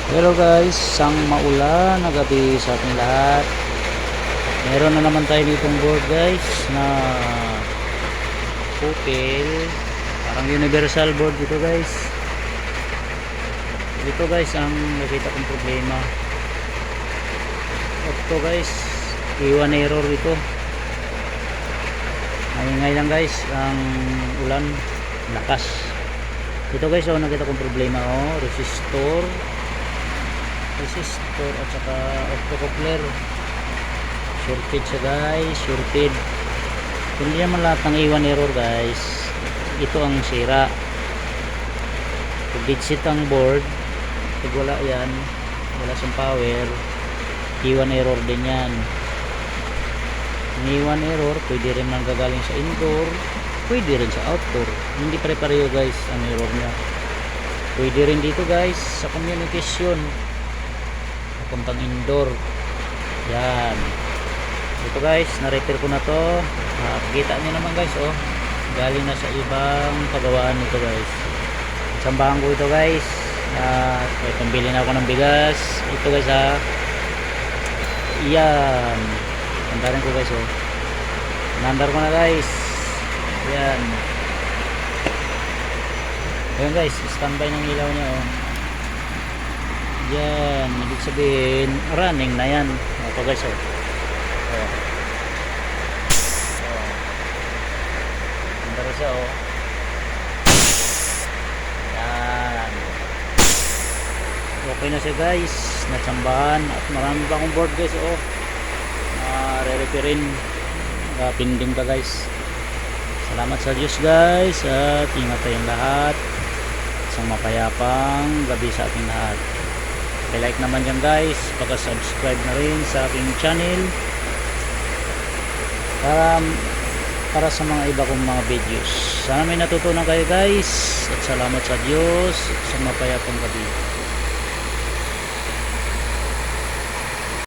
Hello guys, isang maulan na gabi sa ating lahat. Meron na naman tayo ditong board guys na pupil. Parang universal board dito guys. Dito guys ang nakita kong problema. Ito guys, iwan error dito. Maingay lang guys ang ulan, lakas. Dito guys, nakita kong problema resistor at saka octocoupler shorted siya guys, shorted. Hindi naman lahat ng iwan error guys, ito ang sira. Pag digit ang board, pag wala yan, wala siyang power, iwan error din yan. Ang iwan error pwede rin nanggagaling sa indoor, pwede rin sa outdoor, hindi pare-pareho guys ang error nya. Pwede rin dito guys sa communication puntang indoor. Yan. Ito guys, na-repair ko na to. Kita nyo naman guys, galing na sa ibang pagawaan nito guys. Sambahan ko ito guys. Pambili na ako ng bigas. Ito guys yan. Andarin ko guys Nandar ko na guys. Yan. Ayan guys, standby ng ilaw niya Yan, ibig sabihin running na yan. Ito guys Andar siya Yan. Okay na siya guys, natsambahan. At marami pa akong board guys re-repairin. Pinding pa guys. Salamat sa Diyos guys, at ingat tayong lahat. Isang mapayapang gabi sa ating lahat. I-like naman dyan guys, pagka-subscribe na rin sa aking channel para sa mga iba kong mga videos. Sana may natutunan kayo guys, at salamat sa Diyos sa mapayapang gabi.